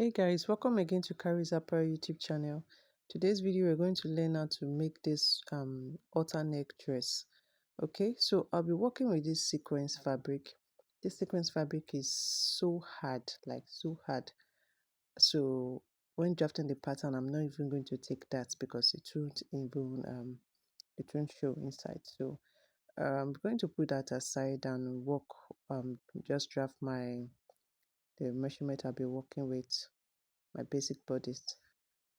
Hey guys, welcome again to Carrie's Apparel YouTube channel. Today's video we're going to learn how to make this halterneck dress. Okay, so I'll be working with this sequence fabric. This sequence fabric is so hard, like so hard. So when drafting the pattern, I'm not even going to take that because it won't show inside. So I'm going to put that aside and work just draft the measurement I'll be working with, my basic bodice.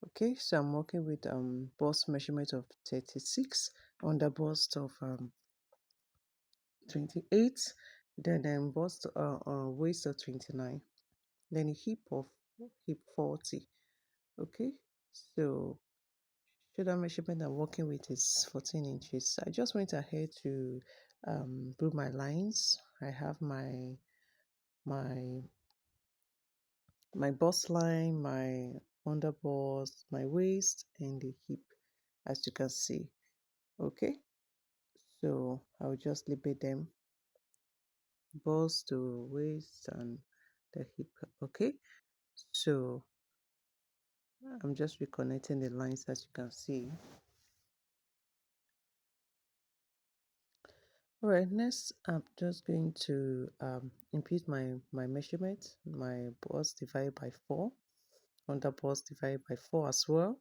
Okay, so I'm working with bust measurement of 36, under bust of 28, then bust waist of 29, then a hip 40. Okay, so shoulder measurement I'm working with is 14 inches. I just went ahead to do my lines. I have my my bust line, my under bust, my waist, and the hip, as you can see. Okay, so I'll just label them bust to waist and the hip. Okay, so I'm just reconnecting the lines, as you can see. All right, next I'm just going to impute my measurement, my bust divided by 4, under bust divided by 4 as well,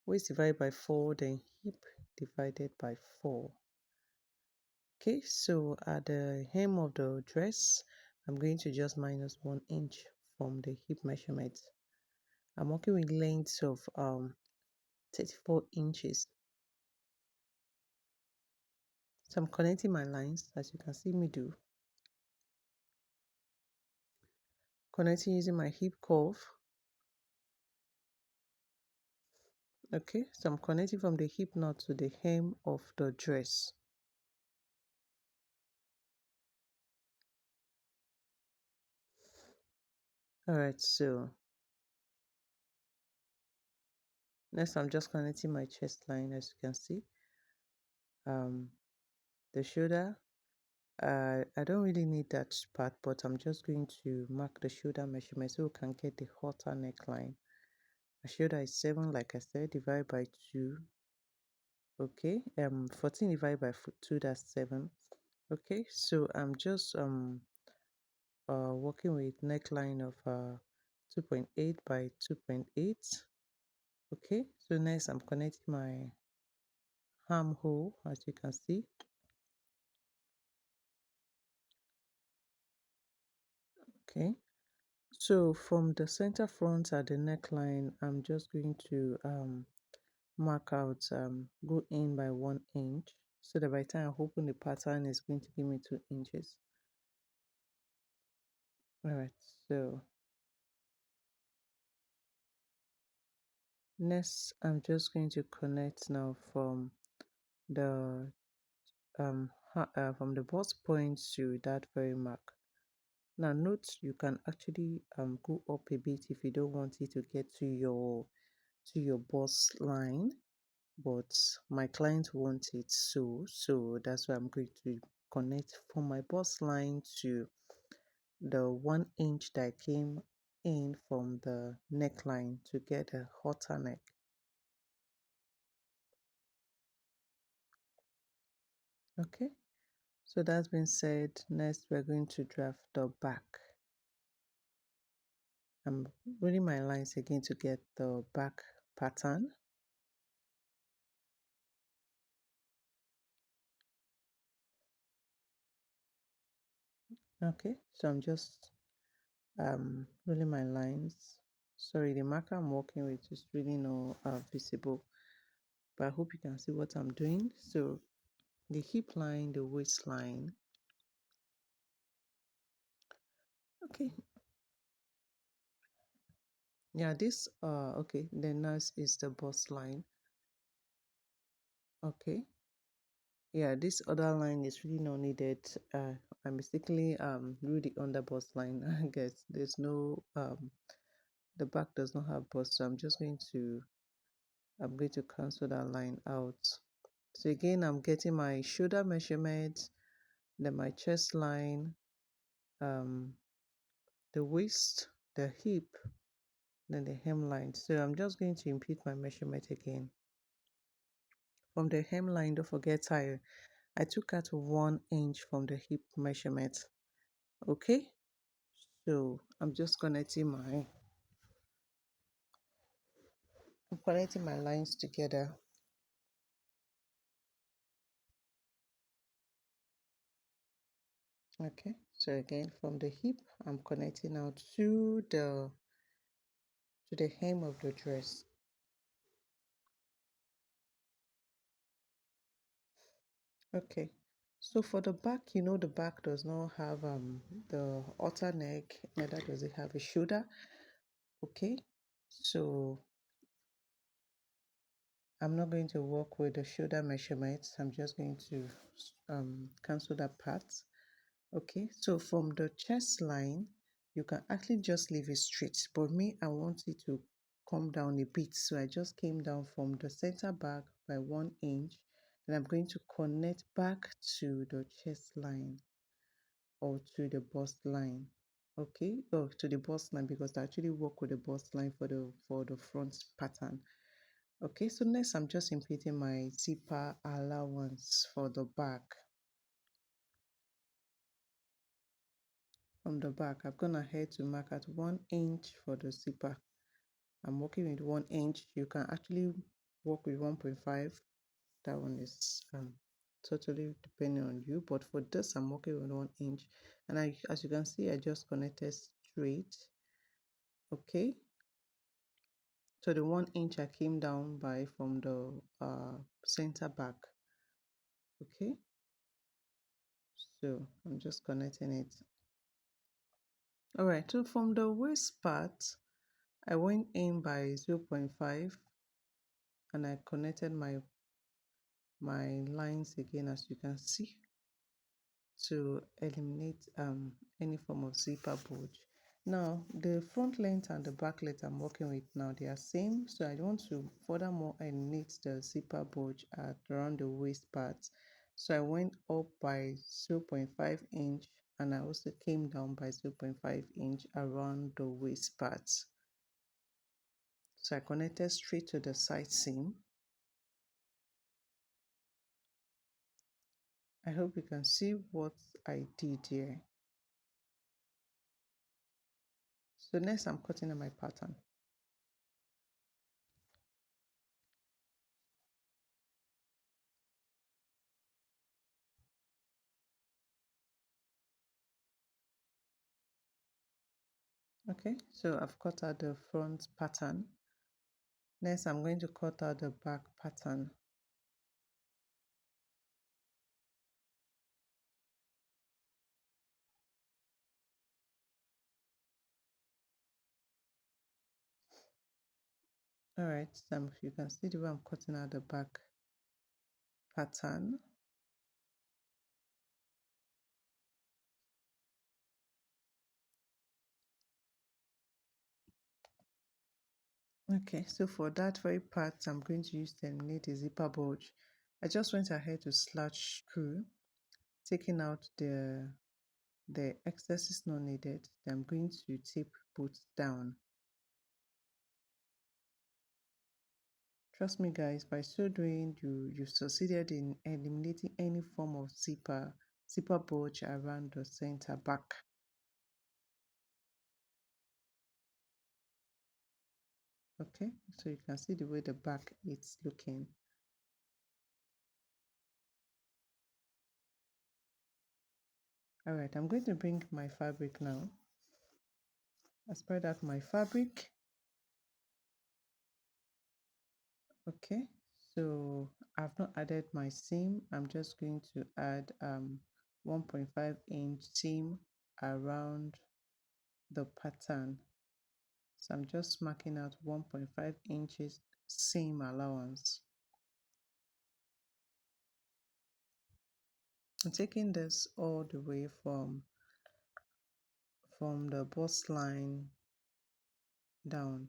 waist divided by 4, then hip divided by 4. Okay, so at the hem of the dress, I'm going to just minus 1 inch from the hip measurement. I'm working with lengths of 34 inches. So I'm connecting my lines, as you can see me do. Connecting using my hip curve. Okay, so I'm connecting from the hip knot to the hem of the dress. Alright, so next I'm just connecting my chest line, as you can see. The shoulder, I don't really need that part, but I'm just going to mark the shoulder measurement so we can get the halter neckline. My shoulder is 7, like I said, divided by 2. Okay, 14 divided by 2, that's 7. Okay, so I'm just working with neckline of 2.8 by 2.8. Okay, so next I'm connecting my armhole, as you can see. Okay, so from the center front at the neckline, I'm just going to mark out, go in by 1 inch, so that by the time I open the pattern, it's going to give me 2 inches. Alright, so next I'm just going to connect now from the from the bust point to that very mark. Now note, you can actually go up a bit if you don't want it to get to your bust line, but my client wants it so that's why I'm going to connect from my bust line to the 1 inch that came in from the neckline to get a halter neck. Okay, so that's been said. Next we're going to draft the back. I'm reading my lines again to get the back pattern. Okay, so I'm just rolling my lines. Sorry, the marker I'm working with is really not visible, but I hope you can see what I'm doing. So the hip line, the waistline. Okay, yeah, this okay, the next is the bust line. Okay, yeah, this other line is really not needed. I mistakenly drew the under bust line. I guess there's no the back does not have bust, so I'm going to cancel that line out. So again, I'm getting my shoulder measurement, then my chest line, the the waist, the hip, then the hemline. So I'm just going to impute my measurement again. From the hemline, don't forget I took out 1 inch from the hip measurement. Okay, so I'm connecting my lines together. Okay, so again from the hip, I'm connecting out to the hem of the dress. Okay, so for the back, the back does not have the halterneck, neither does it have a shoulder. Okay, so I'm not going to work with the shoulder measurements. I'm just going to cancel that part. Okay, so from the chest line, you can actually just leave it straight. But me, I want it to come down a bit. So I just came down from the center back by 1 inch. And I'm going to connect back to the chest line or to the bust line. Okay, or to the bust line because I actually work with the bust line for the front pattern. Okay, so next I'm just imputing my zipper allowance for the back. From the back, I've gone ahead to mark at 1 inch for the zipper. I'm working with 1 inch. You can actually work with 1.5. That one is totally depending on you. But for this, I'm working with 1 inch. And as you can see, I just connected straight. Okay. So the 1 inch I came down by from the center back. Okay. So I'm just connecting it. Alright, so from the waist part, I went in by 0.5 and I connected my lines again, as you can see, to eliminate any form of zipper bulge. Now the front length and the back length I'm working with now, they are same, so I want to furthermore eliminate the zipper bulge at around the waist part. So I went up by 0.5 inch and I also came down by 0.5 inch around the waist part. So I connected straight to the side seam. I hope you can see what I did here. So next I'm cutting on my pattern. Okay, so I've cut out the front pattern. Next I'm going to cut out the back pattern. Alright, so you can see the way I'm cutting out the back pattern. Okay, so for that very part, I'm going to use to eliminate the zipper bulge. I just went ahead to slash screw, taking out the excess is not needed. Then I'm going to tape both down. Trust me guys, by so doing, you succeeded in eliminating any form of zipper bulge around the center back. Okay, so you can see the way the back is looking. Alright, I'm going to bring my fabric now. I spread out my fabric. Okay, so I've not added my seam. I'm just going to add 1.5 inch seam around the pattern. So I'm just marking out 1.5 inches seam allowance. I'm taking this all the way from the bust line down.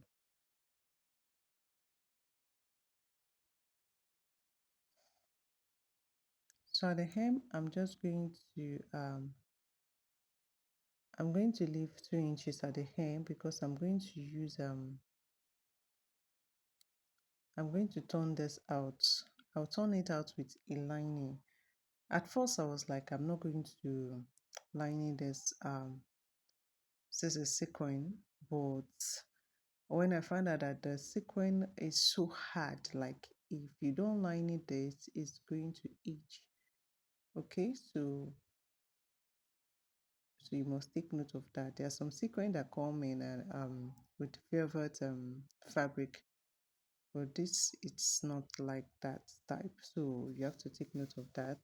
So at the hem, I'm just going to I'm going to leave 2 inches at the hem because I'm going to turn this out. I'll turn it out with a lining. At first I was like, I'm not going to lining this is sequin, but when I found out that the sequin is so hard, like if you don't line it, this it's going to itch. Okay, so you must take note of that. There are some sequins that come in with velvet fabric, but this it's not like that type. So you have to take note of that.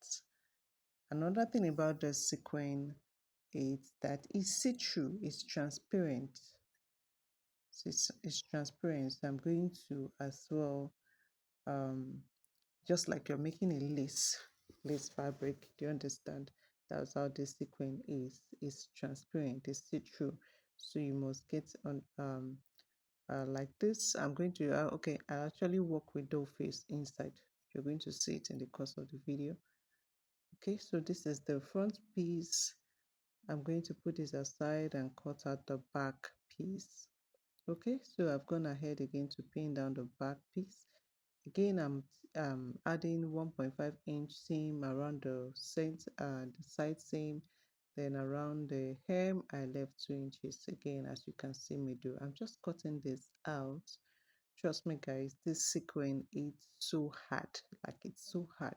Another thing about the sequin is that it's see-through, it's transparent. So it's transparent. So I'm going to as well um just like you're making a lace fabric. Do you understand? That's how the sequin is. It's transparent, it's see-through. So you must get on like this. I'm going to okay, I actually work with doll face inside. You're going to see it in the course of the video. Okay, so this is the front piece. I'm going to put this aside and cut out the back piece. Okay, so I've gone ahead again to pin down the back piece. Again, I'm adding 1.5-inch seam around the side seam. Then around the hem, I left 2 inches again, as you can see me do. I'm just cutting this out. Trust me, guys, this sequin is so hard. Like it's so hard.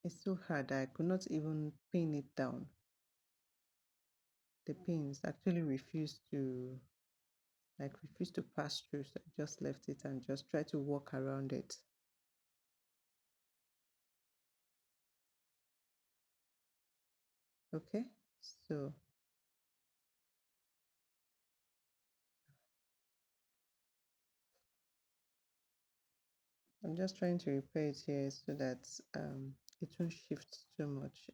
It's so hard that I could not even pin it down. The pins actually refused to pass through, so I just left it and just try to walk around it. Okay, so I'm just trying to repair it here so that it won't shift too much.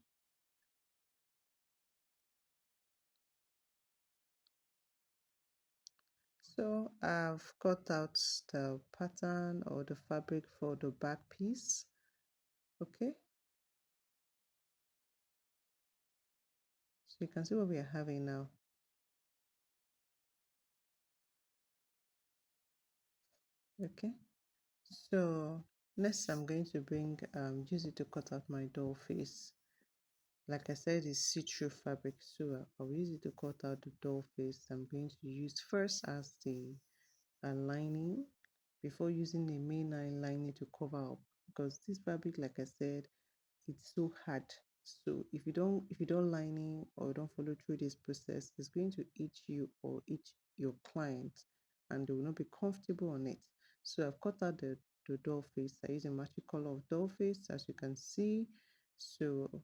So I've cut out the pattern or the fabric for the back piece. Okay, so you can see what we are having now. Okay, so next I'm going to use it to cut out my doll face. Like I said, it's see-through fabric, so I'll use it to cut out the doll face. I'm going to use first as the lining before using the main lining to cover up, because this fabric, like I said, it's so hard. So if you don't lining or you don't follow through this process, it's going to itch you or itch your client, and they will not be comfortable on it. So I've cut out the doll face. I use a matching color of doll face, as you can see. So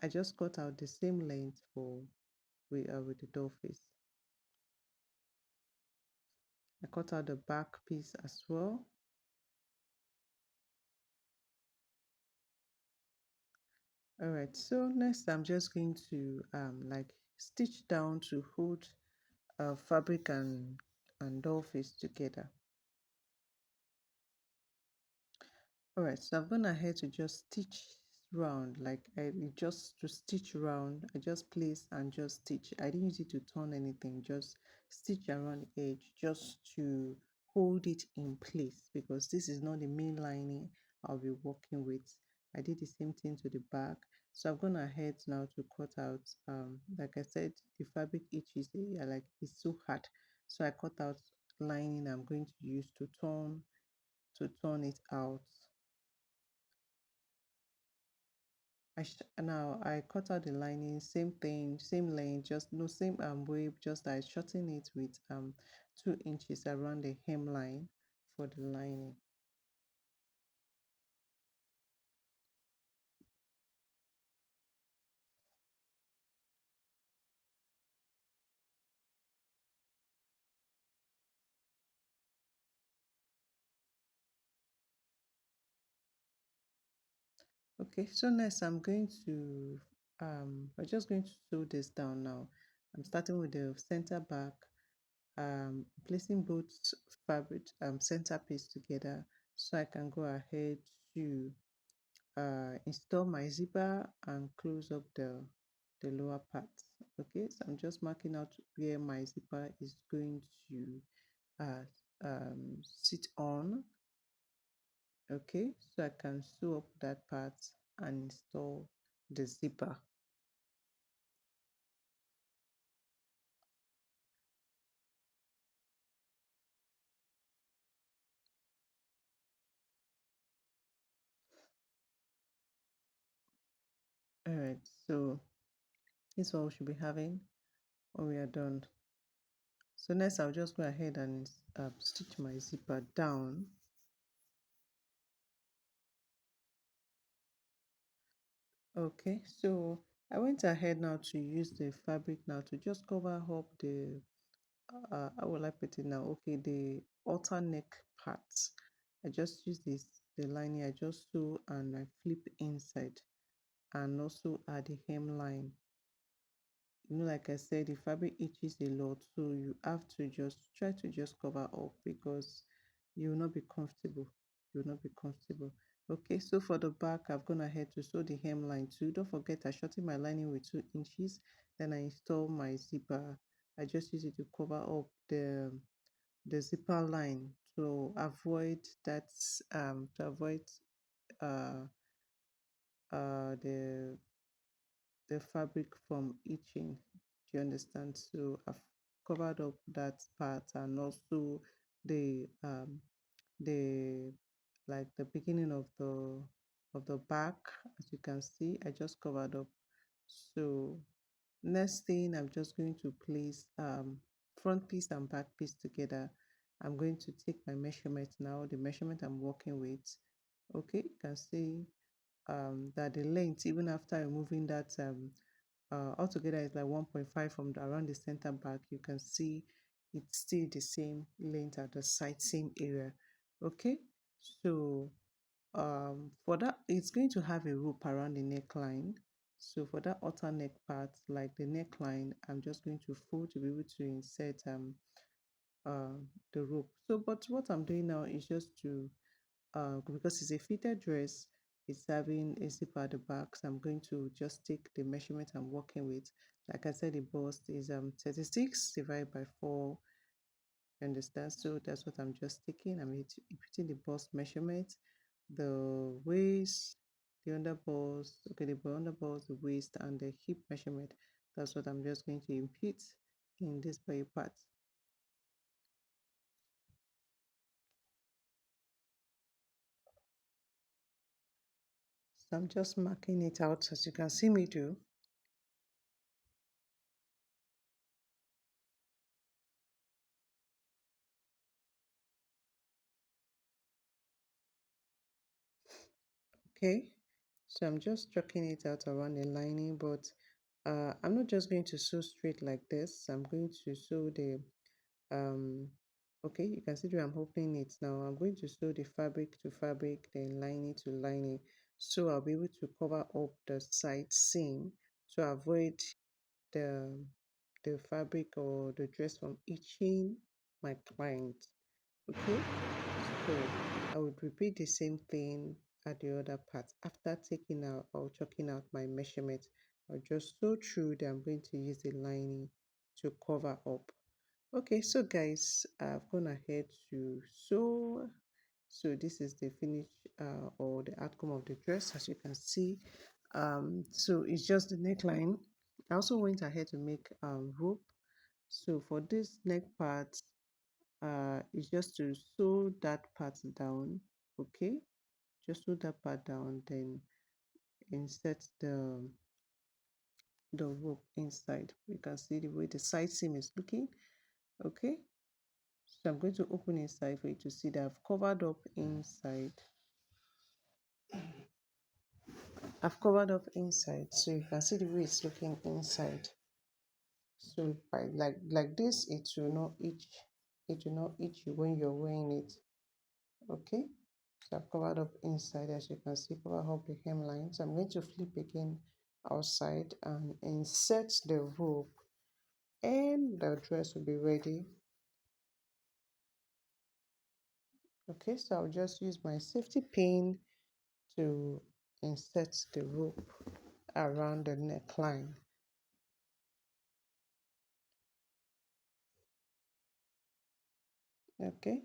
I just cut out the same length with the doll face. I cut out the back piece as well. All right, so next I'm just going to like stitch down to hold fabric and doll face together. All right, so I've gone ahead to just stitch round, like just to stitch round. I just place and just stitch. I didn't use it to turn anything, just stitch around the edge just to hold it in place, because this is not the main lining I'll be working with. I did the same thing to the back. So I've gone ahead now to cut out like I said, the fabric itches, like it's so hard, so I cut out lining I'm going to use to turn it out. Now I cut out the lining, same thing, same length, just no same way, just I shorten it with 2 inches around the hemline for the lining. Okay, so next we're just going to sew this down now. I'm starting with the center back, placing both fabric center piece together, so I can go ahead to install my zipper and close up the lower part. Okay, so I'm just marking out where my zipper is going to uh, sit on. Okay, so I can sew up that part and install the zipper. All right, so this is what we should be having when we are done. So next I'll just go ahead and stitch my zipper down. Okay, so I went ahead now to use the fabric now to just cover up the how will I put it now? Okay, the outer neck parts. I just use the lining, I just sew and I flip inside and also add the hemline. Like I said, the fabric itches a lot, so you have to just try to just cover up because you will not be comfortable. You will not be comfortable. Okay, so for the back, I've gone ahead to sew the hemline too. Don't forget, I shorten my lining with 2 inches. Then I install my zipper. I just use it to cover up the zipper line to avoid that to avoid uh the fabric from itching. Do you understand? So I've covered up that part and also the the like the beginning of the back. As you can see, I just covered up. So next thing, I'm just going to place front piece and back piece together. I'm going to take my measurement now, the measurement I'm working with. Okay, you can see that the length, even after removing that altogether is like 1.5 from around the center back. You can see it's still the same length at the side, same area. Okay, so for that, it's going to have a rope around the neckline. So for that outer neck part, like the neckline, I'm just going to fold to be able to insert uh, the rope. So but what I'm doing now is just to because it's a fitted dress, it's having a zip at the back, so I'm going to just take the measurement I'm working with. Like I said, the bust is 36 divided by 4. You understand? So that's what I'm just taking. Putting the bust measurement, the waist, the underbust, okay, the underbust, the waist, and the hip measurement. That's what I'm just going to input in this body part. So I'm just marking it out as you can see me do. Okay, so I'm just chalking it out around the lining, but I'm not just going to sew straight like this. I'm going to sew the um okay, you can see where I'm opening it now. I'm going to sew the fabric to fabric, then lining to lining, so I'll be able to cover up the side seam to avoid the the fabric or the dress from itching my client. Okay, so I would repeat the same thing at the other part. After taking out or chalking out my measurement, I'll just sew through that I'm going to use the lining to cover up. Okay, so guys, I've gone ahead to sew. So this is the finish or the outcome of the dress, as you can see. So it's just the neckline. I also went ahead to make rope. So for this neck part, is just to sew that part down. Okay, just sew that part down, then insert the rope inside. You can see the way the side seam is looking. Okay, so I'm going to open inside for you to see that I've covered up inside. I've covered up inside, so you can see the way it's looking inside. So by like this, it will not itch. It will not itch you when you're wearing it. Okay, so I've covered up inside, as you can see, cover up the hemline. So I'm going to flip again outside and insert the rope, and the dress will be ready. Okay, so I'll just use my safety pin to insert the rope around the neckline. Okay,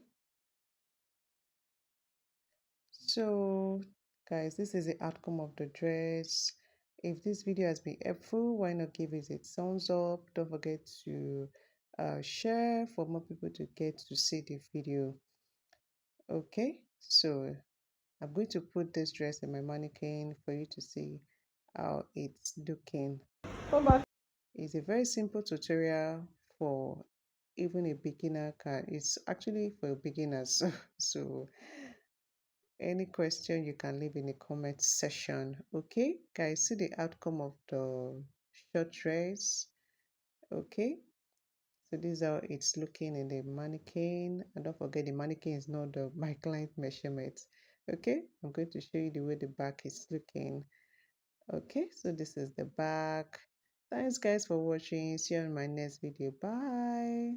so guys, this is the outcome of the dress. If this video has been helpful, why not give it a thumbs up? Don't forget to share for more people to get to see the video. Okay, so I'm going to put this dress in my mannequin for you to see how it's looking. It's a very simple tutorial for even a beginner can. It's actually for beginners. So any question you can leave in the comment section. Okay, guys, see the outcome of the short dress. Okay, so this is how it's looking in the mannequin. And don't forget, the mannequin is not my client measurement. Okay, I'm going to show you the way the back is looking. Okay, so this is the back. Thanks guys for watching. See you on my next video. Bye.